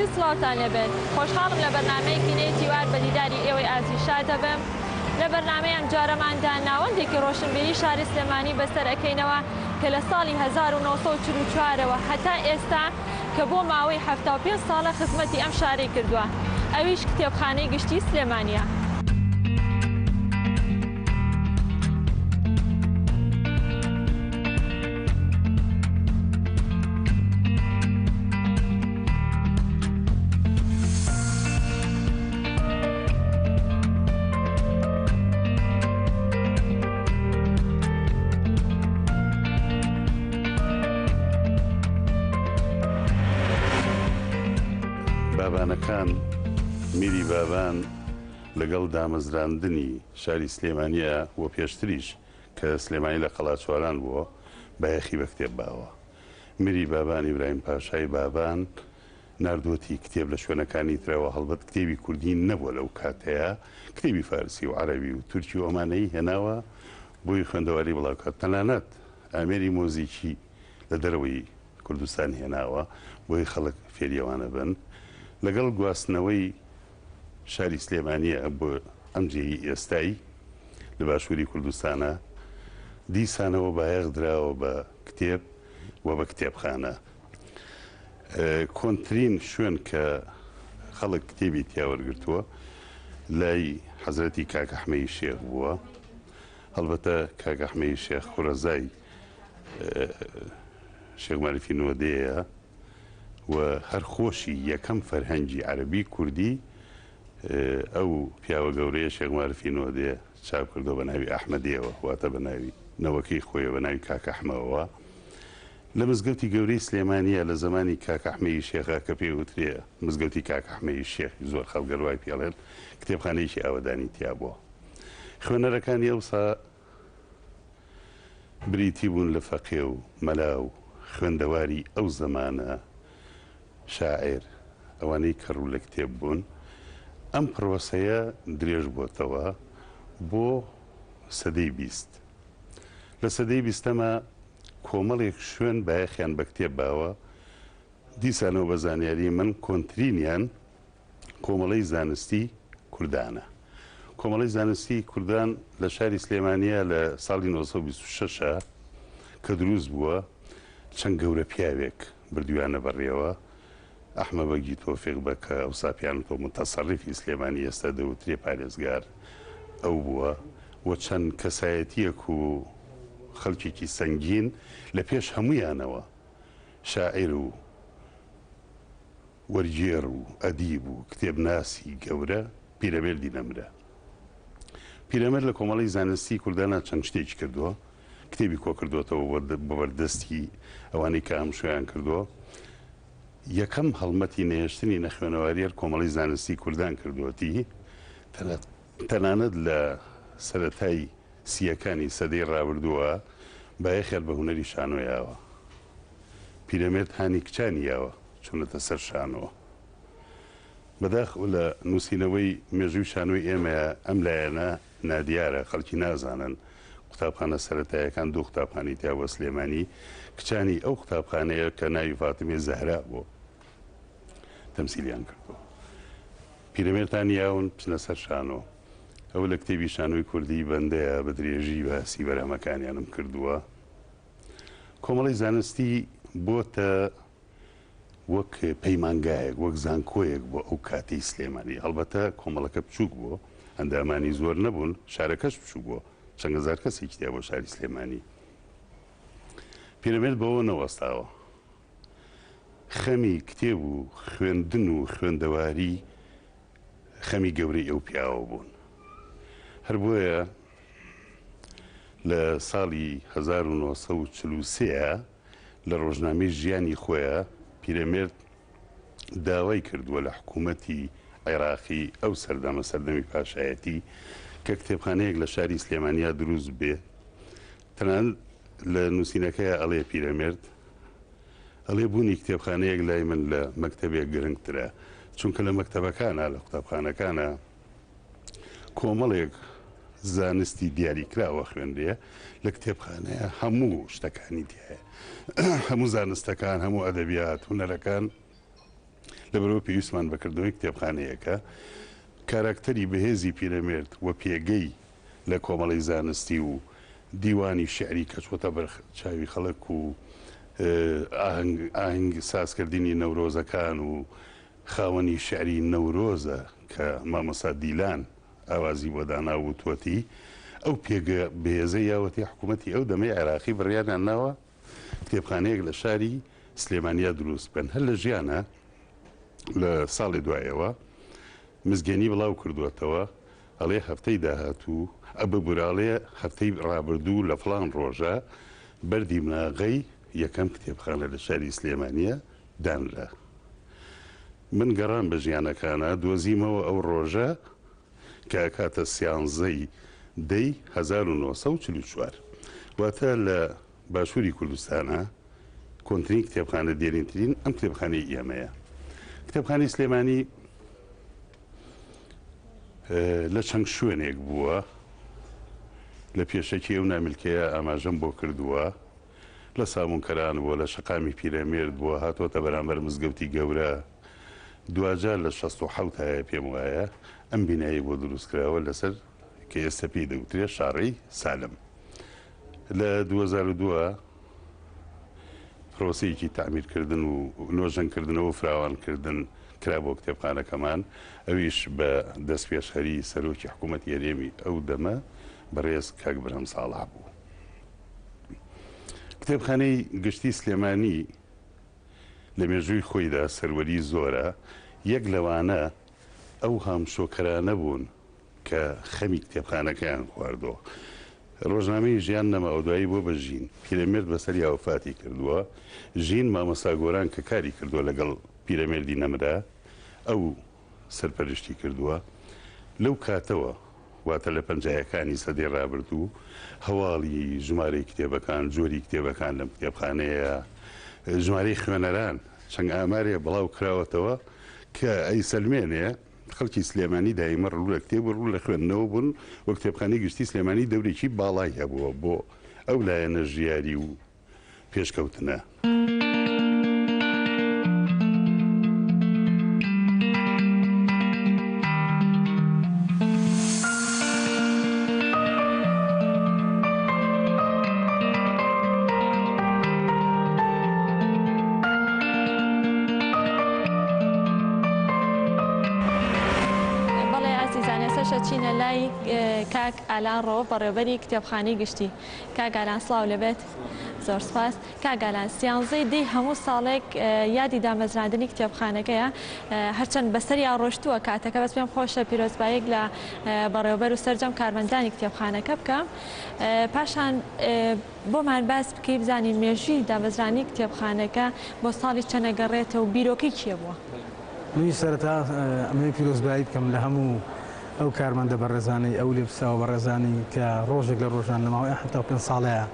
عزیز سڵاوتان لەبێت خۆشحاڵم لە بەرنامەیەکی نێتیوار بە دیداری ئێوەی ئازیشا دەبم لە بەرنامەیەم جارەماندا ناوەندێکی ڕۆشنبیری شاری سلێمانی بەسەر ئەکەینەوە کە لە ساڵی 1944ەوە هەتا ئێستا کە بۆ ماوەی 75 ساڵە خزمەتی ئەم شارەی کردووە ئەویش کتێبخانەی گشتی سلێمانیە. بابانەکان میری بابان لەگەڵ دامەزراندنی شاری سلێمانیە وە پێشتریش کە سلێمانی لە قەڵاچواران بووە بەیەخی بە کتێب باوە. میری بابان ئیبراهیم پاشای بابان ناردوەتی کتێب لە شوێنەکانی ترەوە هەڵبەت کتێبی کوردی نەبووە لەو کاتەیە کتێبی فارسی و عەرەبی و تورکی و ئەمانەی هێناوە بۆی خوێندەواری بڵاوکات تەنانەت ئامێری مۆزیکی لە دەرەوەی کوردستان هێناوە بۆی خەڵک فێریەوانە بن لەگەڵ گواستنەوەی شاری سلێمانیە بۆ ئەم جێی ئێستایی لە باشووری کوردستانە دیسانەوە بایەخ دراوە بە کتێب و بە کتێبخانە. کۆنترین شوێن کە خەڵک کتێبی تیاوەرگرتووە لای حەزرەتی کاک ئەحمەدی شێخ بووە. هەڵبەتە کاک ئەحمەدی شێخ خوڕەزای شێخ مەعرفی نۆدەیە و هەر خۆشی یەکەم فەرهەنگی عەرەبی کوردی ئەو پیاوە گەورەیە شێخ مەعرفی نۆدەیە چاپ کردەوە بە ناوی ئەحمەدیەوە واتە بە ناوی نەوەکەی خۆیە بە ناوی کاک ئەحمەدەوە لە مزگەوتی گەورەی سلێمانیە لە زمانی کاک ئەحمەدی شێخا کە پێوترێ مزگەوتی کاک ئەحمەدی شێخی زۆر خەڵک وای پێڵێن کتێبخانەیەکی ئاوەدانی تیا بووە. خوێنەرەکانی ئەوسا بریتی بوون لە فەقێ و مەلا و خوێندەواری ئەو زەمانە شاعر ئەوانەی کەڕوو لە کتێب بوون. ئەم پرۆسەیە درێژ بۆتەوە بۆ سەدەی 20. لە سەدەی 20ەمە کۆمەڵێک شوێن بایەخیان بە کتێب باوە دیسانەوە بە زانیاری من کۆنترینیان کۆمەڵەی زانستی کوردانە. کۆمەڵەی زانستی کوردان لە شاری سلێمانیە لە ساڵی 1926 کە دروست بووە چەند گەورە پیاوێک بردویانە بەڕێوە ئەحمە بەگی تۆفیق بە کە ئەو ساپیان تۆ متەسەڕیفی سلێمانی ئێستا دەوترێ پارێزگار ئەو بووە و چەند کەسایەتیەک و خەڵکێکی سەنگین لە پێش هەمویانەوە شاعیر و وەرگێڕ و ئەدیب و کتێبناسی گەورە پیرەمێردی نەمرە. پیرەمێرد لە کۆمەڵی زانستی کوردانە چەند شتێکی کردووە کتێبی کۆ کردوێتەوە بە بەردەستی ئەوانەی کە ئەم شویان کردووە. یەکەم هەڵمەتی نێشتنی نەخوێنەواریە کۆمەڵی زانستی کوردان کردوەتی تەنانەت لە سەرەتای سیەکانی سەدەی ڕابردووە بایەخێر بە هونەری شانۆیاوە. پیرەمێرد هانی کچانیاوە چونەتە سەر شانۆوە. بەداخەوە لە نووسینەوەی مێژووی شانۆی ئێمەیە ئەم لایەنە نادیارە خەڵکی نازانن قوتابخانە سەرەتایەکان دوو قوتابخانەی تیاوە سلێمانی کچانی ئەو قوتابخانەیە کە ناوی فاتمێ زەهرا بوو تەمسیلیان کردەوە. پیرەمێردان یاون بچنە سەر شانۆ. ئەو لە کتێبی شانۆی کوردی بەندەیە بە درێژی باسی بەرهەمەکانیانم کردووە. کۆمەڵی زانستی بۆتە وەک پەیمانگایەک وەک زانکۆیەک بۆ ئەو کاتی سلێمانی. هەڵبەتە کۆمەڵەکە بچووک بووە ئەندامانی زۆر نەبوون شارەکەش بچوو بووە چەند هەزار کەسێکی تیا بۆ شاری سلێمانی. پیرەمێرد بەوە نەوەستاوە خەمی کتێب و خوێندن و خوێندەواری خەمی گەورەی ئەو پیاوە بوون. هەر بۆیە لە ساڵی 1943 لە ڕۆژنامەی ژیانی خۆیە پیرەمێرد داوای کردووە لە حکوومەتی عێراقی ئەو سەردەمە سەردەمی پاشایەتی کە کتێبخانەیەک لە شاری سلێمانیا دروست بێ. تەنانەت لە نووسینەکەیە ئەڵێ پیرەمێرد ئەڵێ بوونی کتێبخانەیەک لای من لە مەکتەبێک گرنگترە چونکە لە مەکتەبەکانە لە قوتابخانەکانە کۆمەڵێک زانستی دیاریکراوە خوێندێ لە کتێبخانەیە هەموو شتەکانی دیایە هەموو زانستەکان هەموو ئەدەبیات هونەرەکان لەبەرەوە پێویستمان بەکردنەوەی کتێبخانەیەکە کاراکتەری بەهێزی پیرەمێرد و پێگەی لە کۆمەڵی زانستی و دیوانی شعری کە چۆتە بەر چاوی خەڵک و ئاهنگ سازکردنی نەورۆزەکان و خاوەنی شعری نەورۆزە کە مامەسا دیلان ئاوازی بۆ دانا و توەتی ئەو پێگە بەهێزەی یاوەتی حکوومەتی ئەو دەمەی عێراقی بڕیانیان ناوە کتێبخانەیەک لە شاری سلێمانیا دروست بن. هەر لە ژیانە لە ساڵی دوایەوە مزگەنی بڵاو کردوێتەوە ئەڵێ هەفتەی داهاتوو ئەبە براڵێ هەفتەی ڕابردوو لە فڵان ڕۆژە بەردی مناغەی یەکەم کتێبخانە لە شاری سلێمانیە دانرا. من گەڕان بە ژیانەکانە دۆزیمەوە ئەو ڕۆژە کە کاتە سیانزەی دەی 1944 واتە لە باشووری کوردستانە کۆنتنی کتێبخانە دێرینترین ئەم کتێبخانەی ئێمەیە. کتێبخانەی سلێمانی لە چەند شوێنێک بووە لە پێشەکی ئەو نامیلکەیە ئاماژەم بۆ کردووە لە سامونکەران بووە لە شەقامی پیرەمێرد بووە هاتۆتە بەرامبەر مزگەوتی گەورە دوجار لە 1970 هەیە پێم وایە ئەم بینایی بۆ دروستکراوە لەسەر کە ئێستا پێی دەوترێت شاڕەی سالم. لە 2002 پرۆسەیەکی تعمیرکردن و نۆژەنکردنەوە و فراوانکردن کرا بۆ کتێبخانەکەمان ئەویش بە دەستپێشخەری سەرۆکی حکوومەتی هەرێمی ئەو دەمە بەڕێز کاک برهەم ساڵح بوو. کتێبخانەی گشتی سلێمانی لە مێژووی خۆیدا سەروەری زۆرە. یەک لەوانە ئەو هامشۆکەرانە بوون کە خەمی کتێبخانەکەیان خواردەوە. ڕۆژنامەی ژیان نەماوەدوایی بۆ بە ژین پیرەمێرد بەسەر یاوەفاتی کردووە. ژین مامۆستا گۆران کە کاری کردووە لەگەڵ پیرەمێردی نەمرا ئەو سەرپەرشتی کردووە. لەو کاتەوە واتە لە پەنجایەکانی سەدەی ڕابردوو هەواڵی ژمارەی کتێبەکان جۆری کتێبەکان لەم کتێبخانەیە ژمارەی خوێنەران چەند ئامارێ بڵاو کراوەتەوە کە ئەی سەلمێنێ خەڵکی سلێمانی دایمە ڕوو لە کتێب ڕوو لە خوێندنەوە بوون وە کتێبخانەی گشتی سلێمانی دەورێکی باڵای هەبووە بۆ ئەو لایەنە ژیاری و پێشکەوتنە. چینە لای کاک ئالان ڕۆ بەڕێوەبەری کتێبخانەی گشتی. کاک ئالان سڵاو لەبێت. زۆر سپاس. کاک ئالان سیانزەی دەی هەموو ساڵێک یادی دامەزراندنی کتێبخانەکەیە هەرچەند بەسەریان ڕۆشتووە کاتەکە بەس پێم خۆشە پیرۆزبایەک لە بەڕێوەبەر و سەرجەم کارمەندانی کتێبخانەکە بکەم. پاشان بۆمان باس بکەی بزانین مێژووی دامەزرانی کتێبخانەکە بۆ ساڵی چەنەگەڕێتەوە و بیرۆکەی کێ بووە؟ نوی سەرەتا ئەمەی پیرۆزبایی بکەم لە هەموو ئەو کارمەندە بەڕێزانەی ئەو لێبساوە بەڕێزانی کە ڕۆژێک لە ڕۆژان لەماوەی حتا 5 ساڵەیە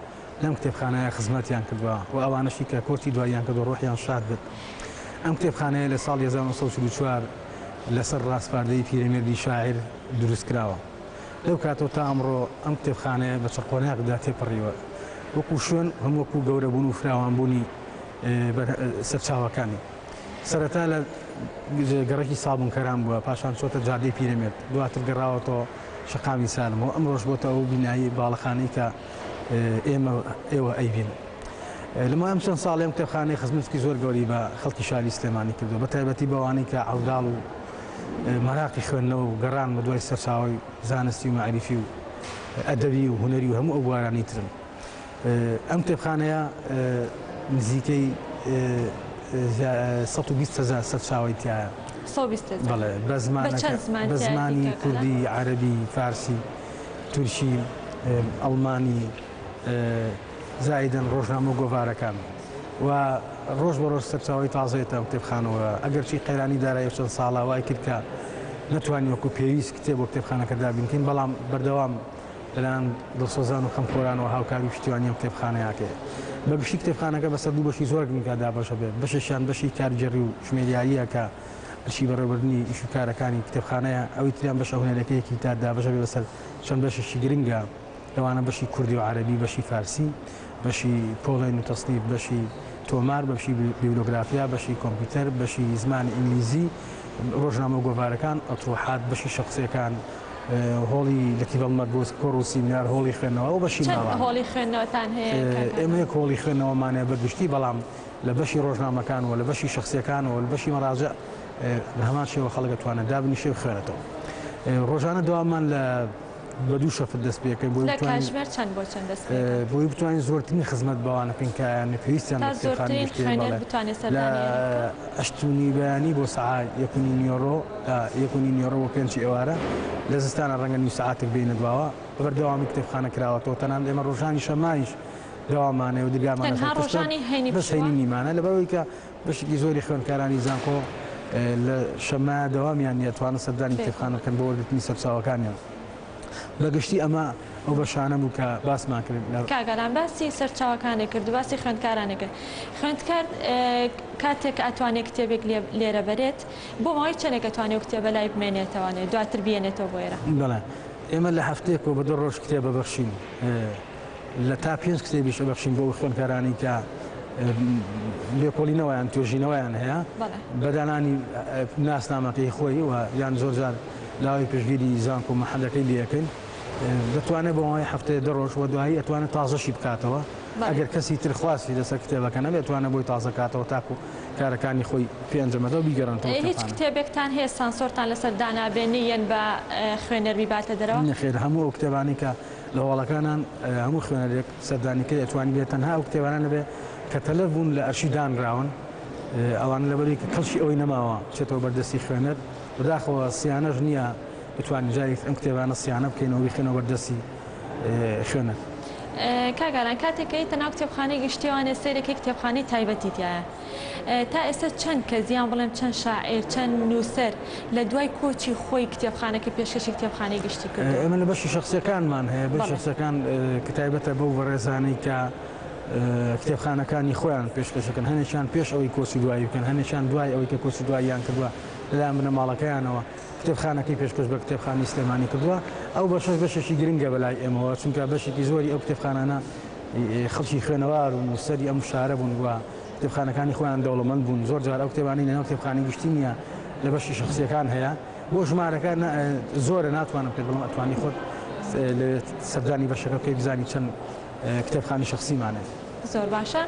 لەم کتێبخانەیە خزمەتیان کردووە و ئەوانەشی کە کۆرتی دواییان کردو ڕۆحیان شاد بێت. ئەم کتێبخانەیە لە ساڵی 1944 لەسەر ڕاستپاردەی پیرەمێردی شاعیر دروست کراوە. لەو کاتەوە تا ئەمڕۆ ئەم کتێبخانەیە بە چڕقۆناقدا تێپەڕیوە وەکو شوێن هەم وەکو گەورەبوون و فراوانبوونی سەرچاوەکانی. سەرەتا لە گەڕێکی سابوونکەران بووە پاشان چۆتە جادەی پیرەمێرد دواتر گەڕاوەتەوە شەقامی سالمەوە ئەم ڕۆژ بۆتە ئەو بینایی باڵەخانەی کە ئێوە ئەیبین. لەمە ئەم چەند ساڵی ئەم کتێبخانەی خزمەتکی زۆر گەوری بە خەڵکی شاری سلێمانی کردو بە تایبەتی بەوانەی کە عەوداڵ و مەراقی خوێندنەوە و گەڕان بە دوای سەرچاوی زانستی و مەعریفی و ئەدەبی و هونەری و هەموو ئەو بوارانی ترن. ئەم کتێبخانەیە نزیکەی 120,000 سەرچاوی تایە. بەڵێ بە زمانی کوردی، عەرەبی، فارسی، تورکی، ئەڵمانی، زایدەن ڕۆژنامە و گۆڤارەکان و ڕۆژ بە ڕۆژ سەرچاوی تازەیەتە ئەم کتێبخانەوە. ئەگەرچی قەیرانی دارایی چەند ساڵە وای کرد کە نەتوانین وەکو پێویست کتێب بۆ کتێبخانەکە دابینکەین بەڵام بەردەوام لەلایەن دڵسۆزان و خەمخۆرانەوە هاوکاری پشتیوانی ئەم کتێبخانەیەکەیە. بەگشتی کتێبخانەکە بەسەر دوو بەشی زۆر گرنگکە دابەشە بێت. بەشێکیان بەشی کارگەڕی و ژمێریاییە کە بەشی بەڕێوەبردننی ئیش و کارەکانی کتێبخانەیە ئەوەی تریان بەشە هونەرەکەیەکی تا دابەشە بێت بەسەر چەند بەشێکی گرنگە لەوانە بەشی کوردی و عەرەبی، بەشی فارسی، بەشی پۆڵین و تەسنیف، بەشی تۆمار بەشی بیبلۆگرافیا بەشی کۆمپیوتەر بەشی زمانی ئینگلیزی ڕۆژنامە گۆڤارەکان ئەتروحات بەشی شخصیەکان هۆڵی لەتیڤەڵمەت بۆ کۆڕ و سیمینار هۆڵی خوێندنەوە و بەشی هۆڵی خوێندنەوەتان هەیە ئێمە یەک هۆڵی خوێندنەوەمانەیە بەگشتی بەڵام لە بەشی ڕۆژنامەکانەوە لە بەشی شخصیەکانەوە لە بەشی مەراجع لە هەمان شێوە خەڵک دەتوانێت دابنیشێ و خوێنێتەوە ڕۆژانە دەوامان لە بە دوو شەفت دەست پێکەین بۆی بتوانین زۆرترین خزمەت بەوانە پێنکایان پێویستیان لە ئەشتونی بەیانی بۆ سەعات 1.5 یۆرۆ بۆ 5 ئێوارە لە زستانە ڕەنگە نیو سەعاتێک بینە دواوە بەبەردەوامی کتێبخانە کراوەتەوە تەنان ئێمە ڕۆژانی شەمایش داوامانێ و دەرگامانە بەس هەینیمانە لەبەرەوەی کە بەشێکی زۆری خوێندکارانی زانکۆ لە شەمایە دەوامیان نێتوانە سەردانی کتێبخانە بکەن بۆ وەرگرتنی سەرچاوەکانیان بەگشتی ئەمە ئەو بەشانە بوو کە باسمان کرد کاگەران باسی سەرچاوەکانی کرد باسی خوێندکارانە کرد خوێندکار کاتێک ئەتوانێت کتێبێک لێرە بەرێت بۆ ماوەی چەندێک ئەتوانێت کتێبە لای بمێنێتەوانێت دواتر بێنێتەوە بۆ ئێرە بەڵێ ئێمە لە هەفتەیەک بە دە ڕۆژ کتێب ببەخشین لە تا 5 کتێبیش بەخشین بۆ خوێندکارانی کە لێکۆڵینەوەیان توێژینەوەیان هەیە بەدانانی ناسنامەکەی خۆی و یان زۆرجار لاوی پێشگیری زانکۆ مەحەلەکەی لەکەین دەتوانێت بۆ ماوەی هەفتەیە دە ڕۆژ وە دوایی ئەتوانێت تازەشی بکاتەوە ئەگەر کەسی تر خواستی لەسەر کتێبەکە نەبێت توانە بۆی تازە کاتەوە تاکو کارەکانی خۆی پێنجەمەدە بیگەڕنەوە هیچ کتێبێکتان هەیە سانسۆرتان لەسەر دانابێنی یەن بە خوێنەربی باتە دەرەوە نەخێر هەموو ئەو کتێبانی کە لە هەواڵەکانان هەموو خوێنەرێک سەردانیکە ئەتوانی بێت تەنها ئەو کتێبانە بێ کە تەلەف بوون لە ئەرشی دانراون ئەوان لەبەری کە کەڵشی ئەوەی نەماوە چێتەوە بەردەستی خوێنەر بەداخەوە سیانەش نییە بتوانین جاری ئەم کتێبانە سیانە بکەینەوە بخێنەوە بەردەستی خوێنەر کاگەران کاتێکەی تەناو کتێبخانەی گشتیوانێ سەیرێکی کتێبخانەی تایبەتی تایە تا ئێستا چەند کە زیان بڵێم چەند شاعیر چەند نووسەر لە دوای کۆچی خۆی کتێبخانەکە پێشکەشی کتێبخانەی گشتی کرد ئێمە لە بەشی شخصیەکانمان هەیە بە شخصەکان کە تایبەتە بەو بەڕێزانەی کە کتێبخانەکانی خۆیان پێشکەشەکەن هەنێکیان پێش ئەوەی کۆچی دوایی بکەن هەنێکیان دوای ئەوەی کە کۆچی دواییان کردووە لەلایەن بنەماڵەکەیانەوە کتێبخانەکەی پێشکەش بە کتێبخانی سلێمانی کردووە ئەو بەشێکی گرنگە بەلای ئێمەوە چونکە بەشێکی زۆری ئەو کتێبخانانە خەڵکی خوێنەوار و سەری ئەم شارە بوون وە کتێبخانەکانی خۆیان دەوڵەمەند بوون زۆر جار ئەو کتێبانی لەناو کتێبخانی گشتی نییە لە بەشی شخصیەکان هەیە بۆ ژمارەکە زۆرە ناتوانم پێ بڵم ئەتوانی خۆت لە سەردانی بەشەکە بکەی بزانی چەند کتێبخانی شخصیمانێت زۆر باشە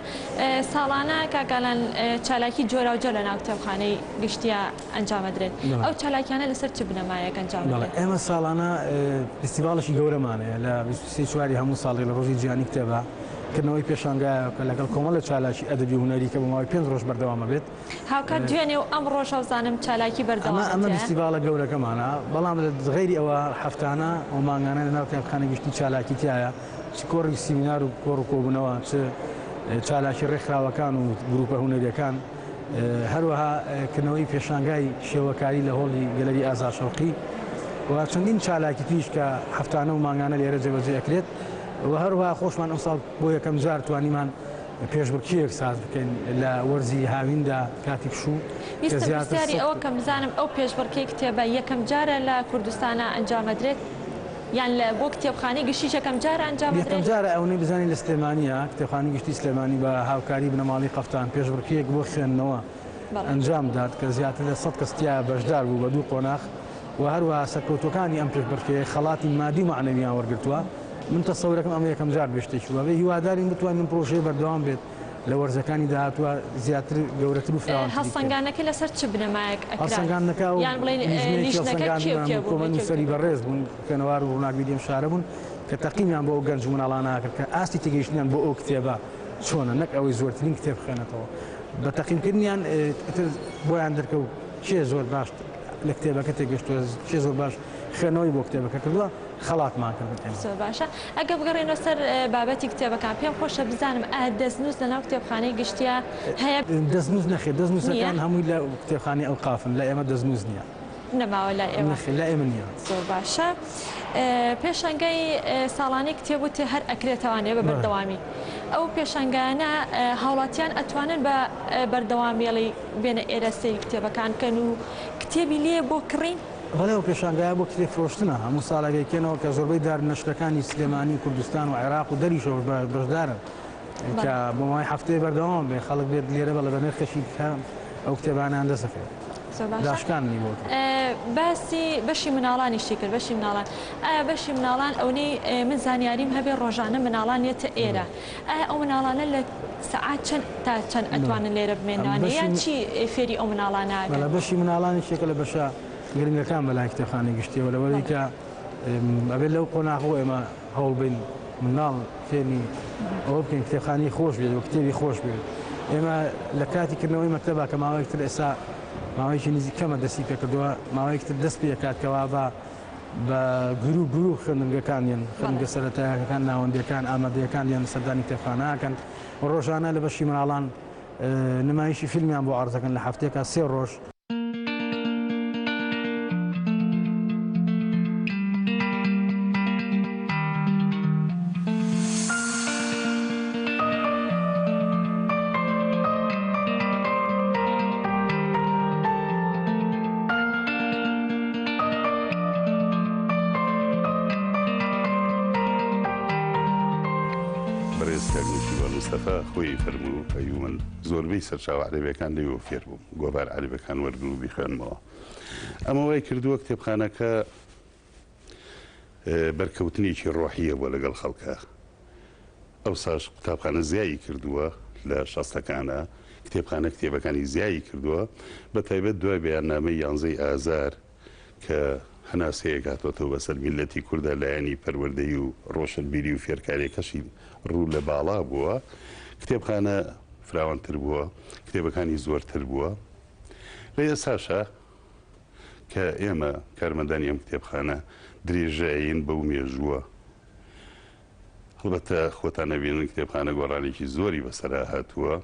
ساڵانە کاکالان چالاکی جۆرا و جۆر لە ناو کتێبخانەی گشتیە ئەنجامەدرێت ئەو چالاکیانە لەسەر چ بنەمایەک ئەنجامدرێت ئێمە ساڵانە فستیڤاڵێکی گەورەمانەیە لە 24 هەموو ساڵی لە ڕۆژی جیهانی کتێبە کردنەوەی پێشانگایە کە لەگەڵ کۆمەڵە چالاکی ئەدەبی هونەری کە بە ماوەی 5 ڕۆژ بەردەوامە بێت هاوکات دوێنێ و ئەم ڕۆژە زانم چالاکی بەردەوام ئەمە فستیڤاڵە گەورەکەمانە بەڵام غەیری ئەوە هەفتانە ئەو مانگانە لە ناو کتێبخانەی گشتی چالاکی تایە چ کۆڕی سیمینار و کۆڕ و کۆبوونەوە چ چالاکی ڕێکخراوەکان و گروپە هونەریەکان هەروەها کردنەوەی پێشانگای شێوەکاری لە هۆڵی گەلەری ئازاشەوقی و چەندین چالاکی تریش کە هەفتانە و مانگانە لێرە جێبەجێ ئەکرێت و هەروەها خۆشمان ئەم ساڵ بۆ یەکەم جار توانیمان پێشبڕکێک ساز بکەین لە وەرزی هاویندا کاتی شوو ویستیاری ئەوە کە بزانم ئەو پێشبڕکەی کتێبە یەکەم جارە لە کوردستانە ئەنجامەدرێت یان لە بۆ کتێبخانەی گشتی یەکەم جارە ئەنجامەدرێت یەکەم جارە ئەوەی بزانین لە سلێمانیە کتێبخانەی گشتی سلێمانی بە هاوکاری بنەماڵی قەفتان پێشبڕکەیەک بۆ خوێندنەوە ئەنجام داد کە زیاتر لە 100 کەستیا بەشدار بوو بە دوو قۆناغ و هەروەها سەرکەوتوەکانی ئەم پێشبڕکەیە خەڵاتی مادی و معنەوییان وەرگرتووە من تەسەورەکەم ئەمە یەکەم جار بێشتێکی وە هیوادارین بتوانین پرۆژەی بەردەوام بێت لە وەرزەکانی داهاتوە زیاتر گەورەتر و فراوان هەڵسەنگانەکەی لەسەر چ بنەمایەک هەڵسەنگانەکە و کۆمەڵی سەری بەڕێز بوون کەنەوار و ڕووناکبیدیم شارە بوون کە تەقیمیان بۆ ئەو گەنج مناڵانە کرد کە ئاستی تێگەیشتیان بۆ ئەو کتێبە چۆنە نەک ئەوەی زۆرترین کتێب بخێنێتەوە بە تەقیمکردنیان بۆیان دەرکەوت چێ زۆر باش لە کتێبەکە تێگەشتووە چێ زۆر باش خوێنەوەی بۆ کتێبەکە کردووە خەڵاتمان کرد زۆر باشە ئەگە بگەڕێنەوە سەر بابەتی کتێبەکان پێم خۆشە بزانم دەستنووس لە ناو کتێبخانەی گشتیە هەیە دەستنووس نەخێت دەستنووسەکان هەمووی لە کتێبخانەی ئەو قافن لە ئێمە دەستنووس نییە نەماوە لە ئێمە لە ئێمە نییە زۆر باشە پێشەنگای ساڵانەی کتێبوتێ هەر ئەکرێتەوانێ بە بەردەوامی ئەو پێشەنگانە هاوڵاتیان ئەتوانن بە بەردەوامیێڵی بێنە ئێرە سەیری کتێبەکان کەن و کتێبی لێ بۆ کڕین بەڵێ و پێشانگایە بۆ کتێب فرۆشتنە هەموو ساڵەکەیکێنەوە کە زۆربەی دارنەشرەکانی سلێمانی کوردستان و عێراق و دەریشەوە بەشدارن کە بۆ مای هەفتەیە بەردەوام بێ خەڵک بێت لێرە بەڵێ بە نرخەشی بکەم ئەو کتێبانیان دەسەکرێت داشکانی بۆ باسی بەشی مناڵانیشتی کرد بەشی مناڵان ئایا بەشی مناڵان ئەوەی من زانیاریم هەبێ ڕۆژانە مناڵانێتە ئێرە ئایا ئەو مناڵانە لە سەعات چەند تا چەند ئەتوانن لێرە بمێنوانە یان چی فێری ئەو مناڵانە لە بەشی مناڵانی شێکە لە بەشە گرنگەکان بەلای کتێبخانەی گشتیەوە لەوەی کە ئەبێت لەو قۆناغەوە ئێمە هەوڵ بین مناڵ فێنی ئەوە بکەین کتێبخانەی خۆش بێت و کتێبی خۆش بێت ئێمە لە کاتی کردنەوەی مەکتەبە کە ماوەیەکتر ئێستا ماوەیەکی نزیک کەمە دەستی پێ کردووە ماوەیەکتر دەست پێ کاتکەوا بە گروپ خوێندنگەکانیان خوێندنگە سەرەتاییەکان ناوەندیەکان ئامادەیەکانیان سەردانی کتێبخانەکەن ڕۆژانە لە بەشی مناڵان نمایشی فیلمیان بۆ عەرزەکەن لە هەفتەیەکە 3 ڕۆژ مستەفا خۆی فەرموو ئەیوو من زۆربەی سەرچاوە عەرەبیەکان لێوە فێر بووم گۆڤار عەرەبیەکان وەرگن و بیخوێنمەوە ئەمە وای کردووە کتێبخانەکە بەرکەوتنێکی ڕۆحیە بۆ لەگەڵ خەڵکە ئەو ساش قوتابخانە زیایی کردووە لە شەستەکانە کتێبخانە کتێبەکانی زیایی کردووە بە تایبەت دوای بەیاننامەی 11 ئازار کە هەناسەیەک هاتوۆتەوە بەسەر میلەتی کوردە لایەنی پەروەردەیی و ڕۆشنبیری و فێرکاریەکەشی ڕوو لە باڵا بووە کتێبخانە فراوانتر بووە کتێبەکانی زۆرتر بووە لە ئێستاشە کە ئێمە کارمەندانی ئەم کتێبخانە درێژەین بەو مێژووە هەڵبەتە خۆتان نەبینن کتێبخانە گۆڕانێکی زۆری بەسەرا هاتووە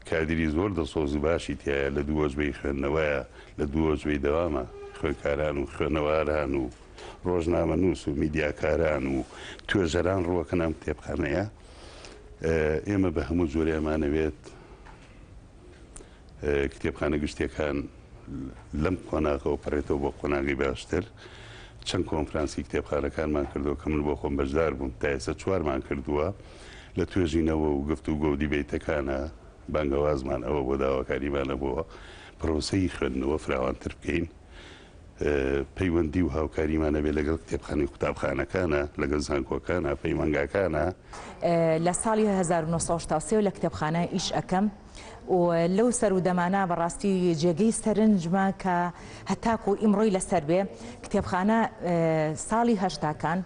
کادری زۆر دەسۆز و باشی تایە لە دووەژبەی خوێندنەوەیە لە دووەژبەی دەوامە خوێنکاران و خوێنەواران و ڕۆژنامە نووس و میدیاکاران و توێژەران ڕووەکەن ئەم کتێبخانەیە ئێمە بە هەموو جۆرێمانەوێت کتێبخانە گشتەکان لەم قۆناغەوە پەڕێتەوە بۆ قۆناغی باشتر چەند کۆنفرانسی کتێبخانەکانمان کردووە کە من بۆ خۆم بەشدار بووم تا ئێستا 4مان کردووە لە توێژینەوە و گفتوگۆ و دیبێتەکانە بانگەوازمان ئەوە بۆ داواکاریمانە بۆ پرۆسەی خوێندنەوە فراوانتر بکەین پەیوەندی و هاوکاریمانە بێ لەگەڵ کتێبخانەی قوتابخانەکانە لەگەڵ زانکۆکانە پەیمانگاکانە لە ساڵی 1970 لە کتێبخانە ئیش ئەەکەم و لەو سەر و دەمانە بەڕاستی جێگەی سەرنجمە کە هەتاکو ئیمڕۆی لەسەر بێ کتێبخانە ساڵی هەشتاکان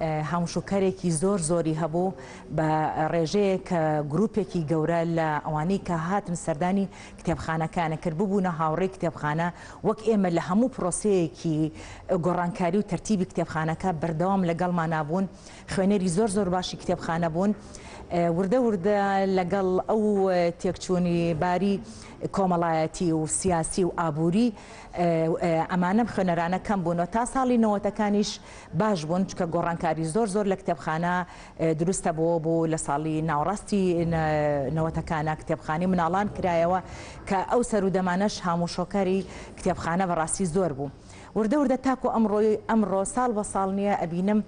هەمشوکارێکی زۆری هەبوو بە ڕێژەیە کە گروپێکی گەورە لە ئەوانەی کە هاتن سەردانی کتێبخانەکانە کرد ببوونە هاوڕێی کتێبخانە وەک ئێمە لە هەموو پرۆسەیەکی گۆڕانکاری و تەرتیبی کتێبخانەکە بەردەوام لەگەڵمان نابوون خوێنەری زۆر باشی کتێبخانە بوون وردە لەگەڵ ئەو تێکچوونی باری کۆمەڵایەتی و سیاسی و ئابووری ئەمانە خوێنەرانە کەم بوونەوە تا ساڵی 90ەکانیش باش بوون چکە گۆڕانکاری زۆر لە کتێبخانە دروستە بۆ لە ساڵی ناوەڕاستی 90ەکانە کتێبخانەی مناڵان کرایەوە کە ئەو سەر و دەمانەش هاموشۆکاری کتێبخانە بەڕاستی زۆر بوو وردە تاکو ئەمڕۆ ساڵ بە ساڵ نییە ئەبینم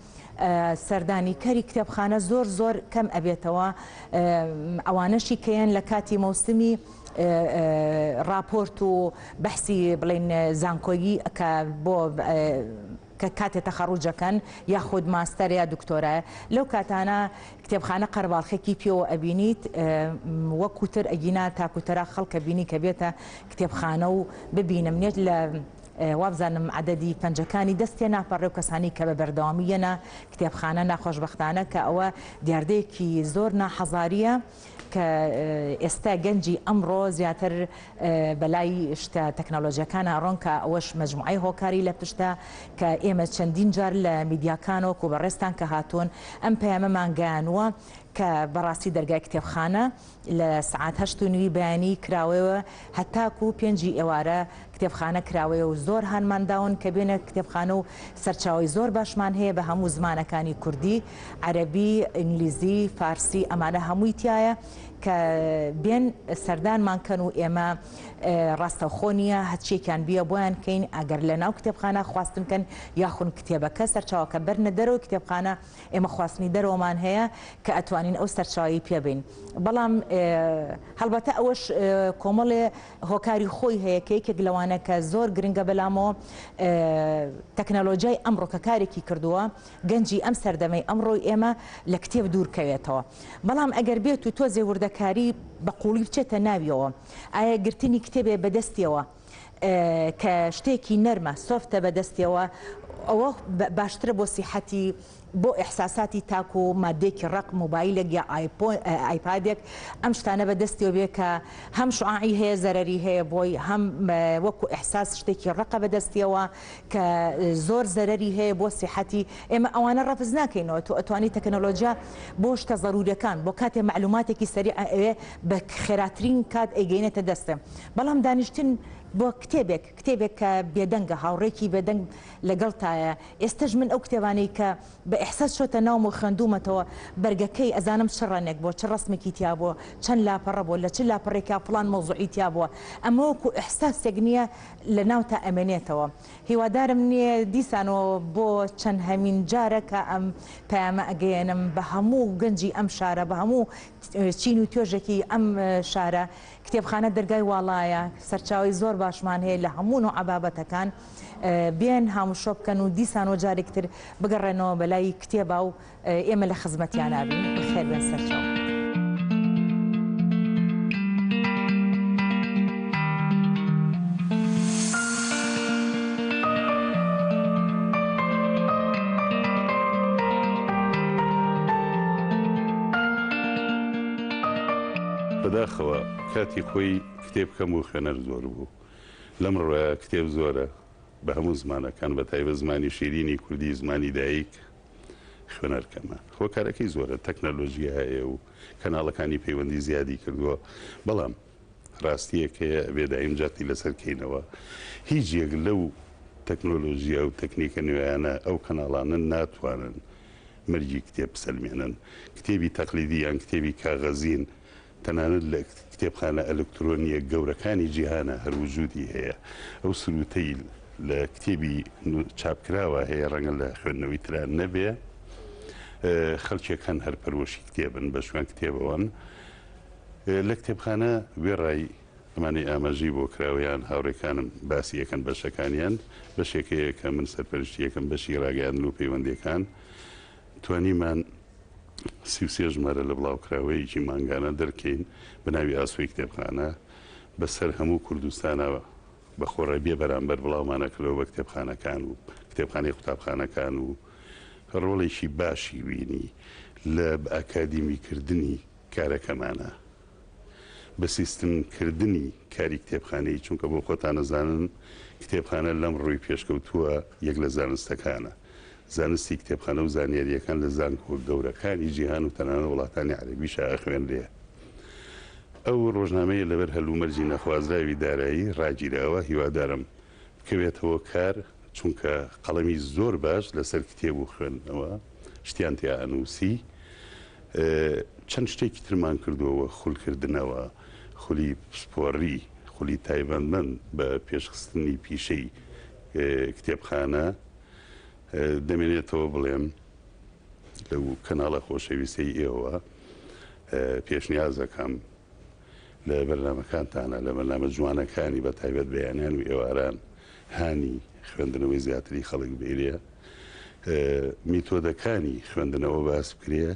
سەردانی کەری کتێبخانە زۆر کەم ئەبێتەوە ئەوانەشی کەیان لە کاتی مەوسمی راپۆرت و بەحسی بڵێن زانکۆیی کە بۆ کە کاتێ تەخەڕوجەکەن یاخود ماستەر یا دکتۆرایە لەو کاتانە کتێبخانە قەرباڵخێکی پێوە ئەبینیت وەکوتر ئەگینا تاکوتەرا خەڵکە بینی کە بێتە کتێبخانە و ببینم نێت لە وابزانم عدەدی پەنجەکانی دەستێ ناپەڕێ و کەسانی کە بە بەردەوامیەنە کتێبخانە ناخۆشبەختانە کە ئەوە دیاردەیەکی زۆر ناحەزاریە کە ئێستا گەنجی ئەمڕۆ زیاتر بەلای شتە تەکنۆلۆژیەکانە ڕۆن کە ئەوەش مەجموعەی هۆکاری لە پشتە کە ئێمە چەندین جار لە میدیاکانەوە و بەڕێستان کە هاتوون ئەم پەیامەمان گەیانووە کە بەڕاستی دەرگای کتێبخانە لە سعات 8:30 بەیانی کراوەوە هەتاکو 5 ئێوارە کتێبخانە کراوەیە و زۆر هەنمانداون کە بێنە کتێبخانە و سەرچاوی زۆر باشمان هەیە بە هەموو زمانەکانی کوردی، عەرەبی، ئینگلیزی، فارسی ئەمانە هەمووی تایە کە بێن سەردانمان کەن و ئێمە ڕاستەوخۆ نیە هەچێکیان بیە بۆیان کەین ئەگەر لە ناو کتێبخانە خواستن کەن یاخون کتێبەکە سەرچاوەکە بەرنە دەرەوە کتێبخانە ئێمە خواستنی دەرەوەمان هەیە کە ئەتوانین ئەو سەرچاوی پێبین. بەڵام هەڵبەتە ئەوەش کۆمەڵێ هۆکاری خۆی هەیە کە یەکێک لەوانە کە زۆر گرنگە بەلامەوە تەکنەلۆژیای ئەمڕۆ کە کارێکی کردووە گەنجی ئەم سەردەمەی ئەمڕۆی ئێمە لە کتێب دوورکەوێتەوە. بەڵام ئەگەر بێت و تۆزێ وردەکاری بە قوڵی بچێتە ناویەوە ئایا گرتنی کتێبێ بەدەستیەوە کە شتێکی نەرمە سۆفتە بەدەستیەوە ئەوە باشترە بۆ سیحەتی بۆ ئەحساساتی تاکو و مادێکی ڕق مۆبایلێک یا ئایپادێک ئەم شتانە بەدەستیەوە بێ کە هەم شعاعی هەیە زەرەری هەیە بۆی هەم وەکو ئەحساس شتێکی ڕقە بەدەستیەوە کە زۆر زەرەری هەیە بۆ سیحەتی ئێمە ئەوانە ڕەفز ناکەینەوە تو ئەتوانی تەکنەلۆژیا بۆ شتە ضرورەکان بۆ کاتێ معلوماتێکی سەریع ئەوێ بە خێراترین کات ئەیگەینێتە دەستە. بەڵام دانیشتن بۆ کتێبێک کە بێدەنگە هاوڕێکی بێدەنگ لەگەڵتایە. ئێستش من ئەو کتێبانەی کە بە ئەحساس شۆتە ناوم و خوێندومەتەوە بەرگەکەی ئەزانم چ ڕەنێک بۆ چ ڕسمێکی تیا بووە چەند لاپەڕە بووە لە چ لاپەڕێکا فڵان مەوزوعی تیا بووە ئەمە وەکو ئەحساسێک نییە لە ناو تا ئەمێنێتەوە. هیوادارم نییە دیسانەوە بۆ چەند هەمین جارە کە ئەم پەیامە ئەگەیەنم بە هەموو گەنجی ئەم شارە بە هەموو چین و توێژێکی ئەم شارە کتێبخانە دەرگای واڵایە سەرچاوی زۆر باشمان هەیە لە هەموو نوع عبابەتەکان بێن هاموشۆ بکەن و دیسانەوە جارێکتر بگەڕێنەوە بەلای کتێبە و ئێمە لە خزمەتیان نابین. بخێر بێن سەرچاو. بەداخەوە کاتی خۆی کتێب کەم و خوێنەر زۆر بوو. لەم ڕۆیە کتێب زۆرە بە هەموو زمانەکان بە تایبە زمانی شیرینی کوردی زمانی دایک خوێنەر کەمە. هۆکارەکەی زۆرە تەکنەلۆژیا هەیە و کەناڵەکانی پەیوەندی زیادی کردووە. بەڵام ڕاستیەکەیە بێدایم جاتی لەسەر کەینەوە هیچ یەک لەو تەکنۆلۆژیا و تەکنیکە نوێیانە ئەو کەناڵانە ناتوانن مەرجی کتێب بسەلمێنن. کتێبی تەقلیدی یان کتێبی کاغەزین تەنانەت لە کتێبخانە ئەلکترۆنیە گەورەکانی جیهانە هەروجودی هەیە. ئەو سروتەی لە کتێبی چاپکراوە هەیە ڕەنگە لە خوێندنەوەی تران نەبێ خەڵکیەکان هەرپەرۆشی کتێبن بە شوێن کتێبەوەن. لە کتێبخانە وێڕای ئەمانەی ئاماژەی بۆ کراوەیان هاوڕێکانم باسی یەکەن بەشەکانیان بەشێکەیە کە من سەرپەرشتی یەکەم بەشی ڕاگەیاندن و پەیوەندیەکان توانیمان 33 ژمارە لە بڵاوکراوەیەکی مانگانە دەرکەین بە ناوی ئاسوی کتێبخانە بەسەر هەموو کوردستانەوە بە خۆڕێبیە بەرامبەر بڵاومانەکرەوە بە کتێبخانەکان و کتێبخانەی قوتابخانەکان و ڕۆڵێکی باشی وینی لە ئاکادیمیکردنی کارەکەمانە بە سیستمکردنی کاری کتێبخانەی چونکە بۆ خۆتان نەزانن کتێبخانە لەم ڕووی پێشکەوتووە یەک لە زانستەکانە. زانستی کتێبخانە و زانیاریەکان لە زانکۆ گەورەکانی جیهان و تەنانە وڵاتانی عەرەبیشە خوێندرێ. ئەو ڕۆژنامەیە لەبەر هەلومەرجی نەخوازراوی دارایی ڕاگیراوە هیوادارم بکەوێتەوە کار چونکە قەڵەمی زۆر باش لەسەر کتێب و خوێندنەوە شتیان تیا ئەنووسی. چەند شتێکی ترمان کردووەوە خولکردنەوە خولی سپۆڕی خولی تایبەتمەند بە پێشخستنی پیشەی کتێبخانە دەمێنێتەوە بڵێم لەو کەناڵە خۆشەویستەی ئێوە پێشنیازەکەم لە بەرنامەکانتانە لە بەرنامە جوانەکانی بە تایبەت بەیانیان و ئێواران هانی خوێندنەوەی زیاتری خەڵک بێرێ میتۆدەکانی خوێندنەوە باس بکرێ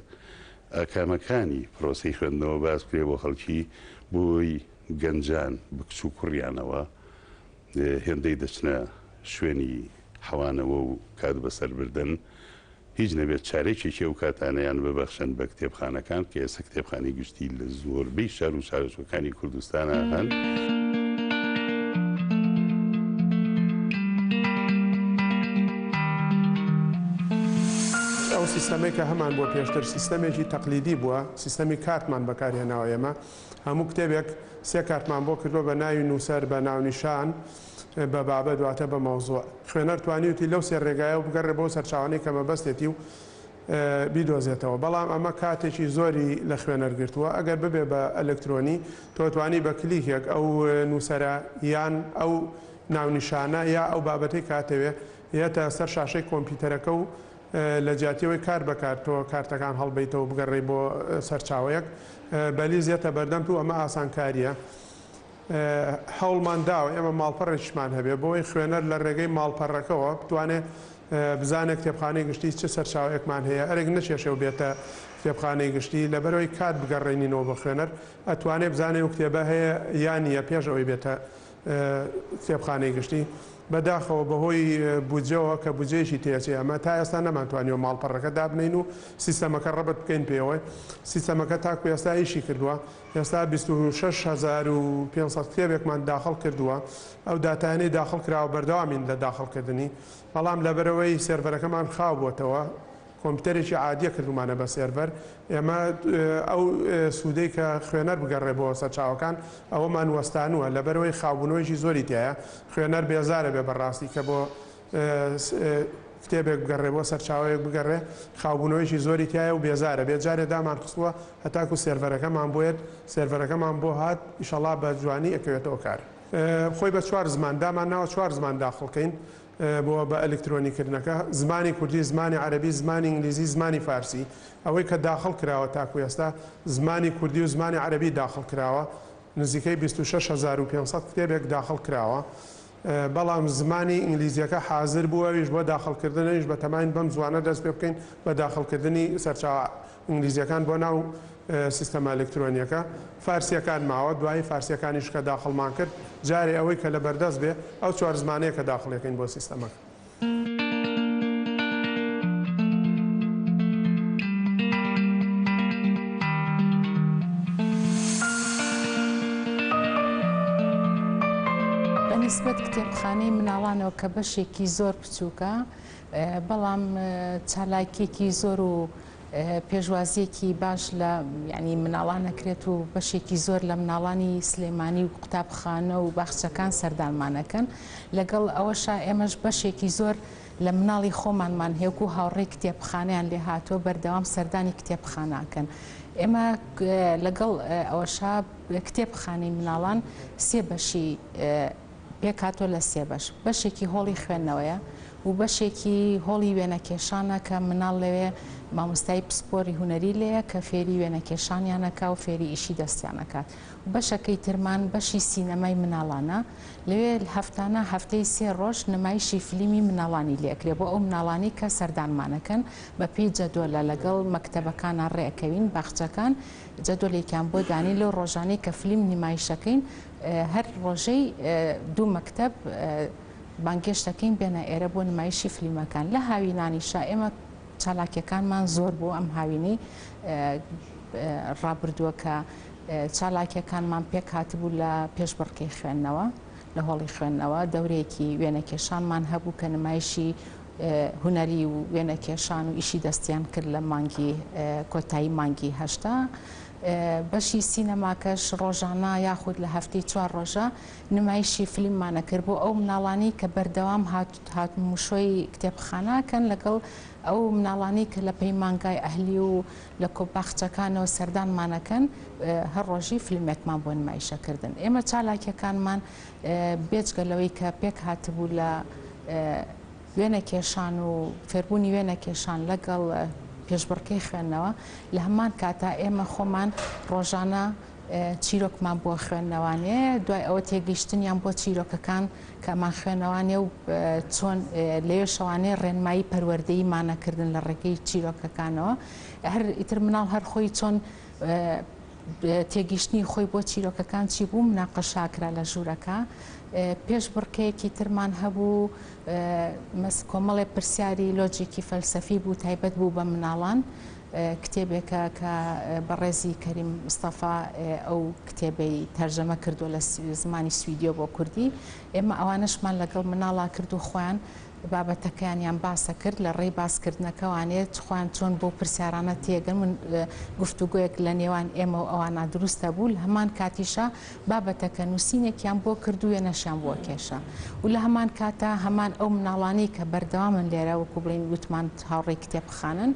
ئاکامەکانی پرۆسەی خوێندنەوە باس بکرێ بۆ خەڵکی بۆی گەنجان بکچ و کوڕیانەوە هێندەی دەچنە شوێنی حەوانەوە و کات بەسەر بردن هیچ نەبێت چارێکێکی ئەو کاتانەیان ببەخشن بە کتێبخانەکان کە ئێستا کتێبخانەی گشتی لە زۆربەی شار و شارۆچکەکانی کوردستانە هەن. ئەو سیستەمەی کە هەمان بۆ پێشتر سیستەمێکی تەقلیدی بووە سیستەمی کارتمان بەکارهێناوە ئێمە هەموو کتێبێک سێ کارتمان بۆ کردووە بە ناوی نووسەر بە ناونیشان بە بابەت دواتە بە مەوزوع خوێنەر توانیوتی لەو سێ ڕێگایە و بگەڕێ بۆ سەرچاوانەی کە مەبەستێتی و بیدۆزێتەوە بەڵام ئەمە کاتێکی زۆری لە خوێنەرگرتووە ئەگەر ببێ بە ئەلکترۆنی تۆتوانی بە کلیکێک ئەو نووسرە یان ئەو ناونیشانە یا ئەو بابەتەی کاتەوێ یەتە سەر شاشەی کۆمپیوتەرەکە و لە جیاتیەوەی کار بەکارتەوە کارتەکان هەڵبیتەوە بگەڕێ بۆ سەرچاوەیەک بەلیز یەتە بەردەم و ئەمە ئاسانکاریە هەوڵمان داوە ئێمە ماڵپەڕێکیشمان هەبێ بۆی خوێنەر لە ڕێگەی ماڵپەڕەکەەوە بتوانێت بزانێت کتێبخانەی گشتی چه سەرچاوەیەکمان هەیە ئەرێک نەچێشە و بێتە کتێبخانەی گشتی لەبەرەوەی کات بگەڕێنینەوە بە خوێنەر ئەتوانێت بزانێت و کتێبە هەیە یانیە پێشەوەی بێتە کتێبخانەی گشتی بەداخەوە بەهۆی بودجەوە کە بودجێشی تێچێ ئەمە تا ئێستا نەمانتوانیەوە ماڵپەڕەکە دابنین و سیستەمەکە ڕەبەت بکەین پێوەی سیستەمەکە تاکو ئێستا ئیشی کردووە ئێستا 26,500 کتێبێکمان داخل کردووە ئەو داتانەی داخل کراوە بەردەوامین لە داخلکردنی بەڵام لەبەرەوەی سێرڤەرەکەمان خاو بووەتەوە کۆمپیوتەرێکی عادیە کردومانە بە سێرڤەر ئێمە ئەو سوودەی کە خوێنەر بگەڕێ بۆ سەرچاوەکان ئەوەمان وەستانووە لەبەرەوەی خاوبوونەوەیشی زۆری تایە خوێنەر بێزارە بێ بەڕاستی کە بۆ کتێبێک بگەڕێ بۆ سەرچاوەیەک بگەڕێ خاوبوونەوەیشی زۆری تایە و بێزارە بێت جارێ دامان خستووە هەتاکو سێرڤەرەکەمان بۆیت سێرڤەرەکەمان بۆ هات ئیشەڵا بە جوانی ئەکەوێتەوە کار خۆی بە 4 زمان دامان ناوە 4 زمان داخڵکەین بۆ بە ئەلکترۆنیکردنەکە زمانی کوردی زمانی عەربی زمانی ئینگلیزی زمانی فارسی ئەوەی کە داخل کراوە تاکو ئێستا زمانی کوردی و زمانی عەربی داخل کراوە نزیکەی 26,500 کتێبێک داخل کراوە بەڵام زمانی ئینگلیزیەکە حاضر بووەویش بۆ داخلکردنیش بە تەماین بەم زوانە دەست پێ بکەین بە داخلکردنی سەرچاوە ئینگلیزیەکان بۆ ناو سیستەمە ئەلکترۆنیەکە فارسیەکان ماوە دوای فارسیەکانیش کە داخڵمان کرد جارێ ئەوەی کە لە بەردەست بێ ئەو 4 زمانەیە کە داخڵەکەین بۆ سیستەمەکە بەنسبەت کتێبخانەی مناڵانەوە کە بەشێکی زۆر بچووکە بەڵام چالاکێکی زۆر و پێشوازیەکی باش لە ینی مناڵان نەکرێت و بەشێکی زۆر لە مناڵانی سلێمانی و قوتابخانە و باخچەکان سەردانمانەکەن لەگەڵ ئەوەشا ئێمەش بەشێکی زۆر لە مناڵی خۆمانمان هەیە و هاوڕێی کتێبخانەیان لێ هاتووە بەردەوام سەردانی کتێبخانەکەن ئێمە لەگەڵ ئەوەشا کتێبخانەی مناڵان سێ بەشی پێکاتۆ لە سێ بەشێکی هۆڵی خوێندنەوەیە و بەشێکی هۆڵی وێنەکێشانە کە مناڵ لەوێ مامۆستای پسپۆری هوەری لەیە کە فێری وێنەکێشانیانەکە و فێری ئیشی دەستیانەکات و بەشەکەی ترمان بەشی سینەمای مناڵانە لەوێ هەفتانە هەفتەی 3 ڕۆژ نمایشی فیلمی مناڵانی لێکرێ بۆ ئەو مناڵانی کە سەردانمانەکەن بە پێی جەدۆلە لەگەڵ مەکتەبەکانە ڕێەکەوین باخچەکان جەدۆلێکیان بۆ دانی لەو ڕۆژانەی کە فیلم نمایشەکەین هەر ڕۆژەی 2 مەکتەب بانگێشتەکەین بێنە ئێرە بۆ نمایشی فیلمەکان لە هاوینانیشا ئێمە چالاکیەکانمان زۆر بۆ ئەم هاوینەی ڕابردووە کە چالاکیەکانمان پێک هاتبوو لە پێشبڕکەی خوێندنەوە لە هۆڵی خوێندنەوە دەورەیەکی وێنەکێشانمان هەبوو کە نمایشی هوەری و وێنەکێشان و ئیشی دەستیان کرد لە مانگی کۆتایی مانگی هەشتا بەشی سینەماکەش ڕۆژانە یاخود لە هەفتەی 4 ڕۆژە نمایشی فیلممانە کرد بۆ ئەو مناڵانی کە بەردەوام هاتموشۆی کتێبخانەکەن لەگەڵ ئەو مناڵانی کە لە پەیمانگای ئەهلی و لە کۆباخچەکانەوە سەردانمانەکەن هەر ڕۆژی فیلمێکمان بۆ نمایشەکردن ئێمە چالاکیەکانمان بێجگەلەوەی کە پێک هاتبوو لە وێنەکێشان و فێربوونی وێنەکێشان لەگەڵ پێشبڕکەی خوێندنەوە لە هەمان کاتا ئێمە خۆمان ڕۆژانە چیرۆکمان بۆ خوێندنەوانەیە دوای ئەوە تێگەیشتنیان بۆ چیرۆکەکان کەمان خوێنەوانێ و چۆن لەوێ شەوانەیە ڕێنمایی پەروەردەیی مانەکردن لە ڕێگەی چیرۆکەکانەوە هەر ئیتر مناڵ هەر خۆی چۆن تێگەیشتنی خۆی بۆ چیرۆکەکان چی بوو مناقەشاکرا لە ژوورەکە پێش بڕکەیەکی ترمان هەبوو کۆمەڵێ پرسیاری لۆجیکی فەلسەفی بوو تایبەت بوو بە مناڵان کتێبێکە کە بەڕێزی کەریم مستەفا ئەو کتێبەی تەرجەمە کردو لە زمانی سویدیۆ بۆ کوردی ئێمە ئەوانشمان لەگەڵ مناڵا کرد و خۆیان بابەتەکانیان باسە کرد لە ڕێی باسکردنەکەوانێت خۆیان چۆن بۆ پرسیارانە تێگەن من گفتوگویەک لە نێوان ئێمە و ئەوانە دروستە بوو لە هەمان کاتیشە بابەتەکە نووسینێکیان بۆ کردووە نەشان بۆ کێشە و لە هەمان کاتە هەمان ئەو مناڵانی کە بەردەوامن لێرە وەکو بڵین وتمان هاوڕێی کتێبخانن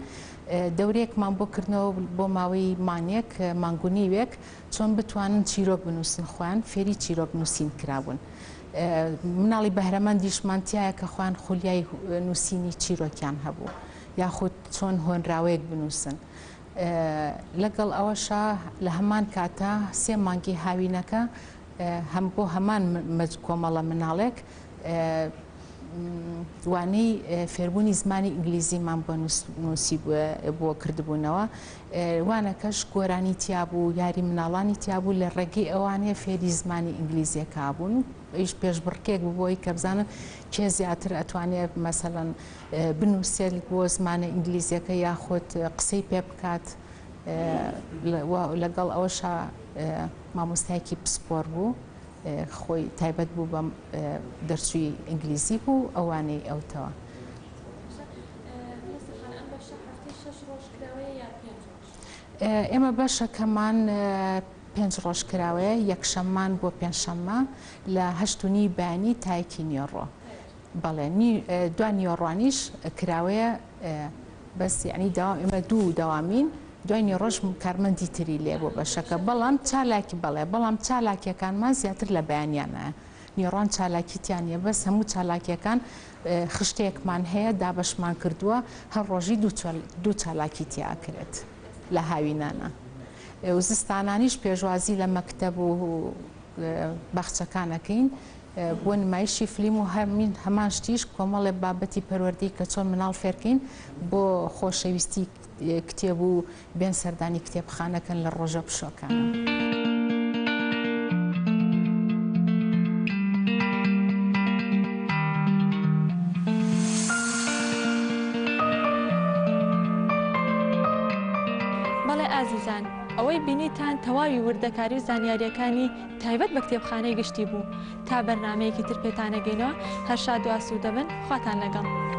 دەورێکمان بۆ کردنەوە بۆ ماوەی مانێک مانگونیوێک چۆن بتوانن چیرۆک بنووسن خوان فێری چیرۆک نووسین کرابوون. مناڵی بەهرەمەندیشمانتیایە کە خوان خولیای نووسینی چیرۆکیان هەبوو یاخود چۆن هۆنراوەیەک بنووسن. لەگەڵ ئەوەشە لە هەمان کاتە 3 مانگی هاوینەکە هەم بۆ هەمان کۆمەڵە مناڵێک وانەی فێربوونی زمانی ئینگلیزیمان بۆ نووسی بۆ کردبوونەوە وانەکەش گۆرانی تیابوو یاری مناڵانی تیابوو لە ڕێگەی ئەوانەیە فێری زمانی ئینگلیزیەکە بوون ئیش پێشبڕکێک بۆی کە بزانن کێ زیاتر ئەتوانێت مەسەڵەن بنووسێت بۆ زمانە ئینگلیزیەکە یاخۆت قسەی پێ بکات لەگەڵ ئەوەشە مامۆستایەکی پسپۆر بوو خۆی تایبەت بوو بە دەرچووی ئینگلیزی بوو ئەوانەی ئەوتەوە. ئێمە بەشەکەمان 5 ڕۆژ کراوەیە یەکشەممان بۆ پێنجشەممە لە 8:30 بەیانی تا 1 نیۆڕۆ. بەڵێ دو نیۆڕوانیش کراوەیە بەس یعنی ئێمە 2 دەوامین دوای ڕۆژ کارمەندی تری لێ بۆ بەشەکە بەڵام چالاکی بەڵێ بەڵام چالاکیەکانمان زیاتر لە بەیانیانە نیێڕوان چالاکیتیانە بەس هەموو چالاکیەکان خشتەیەکمان هەیە دابشمان کردووە هەر ڕۆژی دوو چالاکیتیاکرێت لە هاوینانە. زستانانیش پێشوازی لە مەکتەب و بەخچەکانەکەین بۆ نمایشی فلیم و هەمان شتیش کۆمەڵێ بابەتی پەروەردەی کە چۆن مناڵ فێرکەین بۆ خۆشەویستی کتێب و بێن سەردانی کتێبخانەکەن لە ڕۆژە پشۆکانە. بەڵێ ئازیزان ئەوەی بینیتان تەواوی وردەکاری و زانیاریەکانی تایبەت بە کتێبخانەی گشتی بوو تا بەرنمەیەکی تر پێتانەگەینەوە هەر شاد و ئاسوودە بن خواتان لەگەڵ.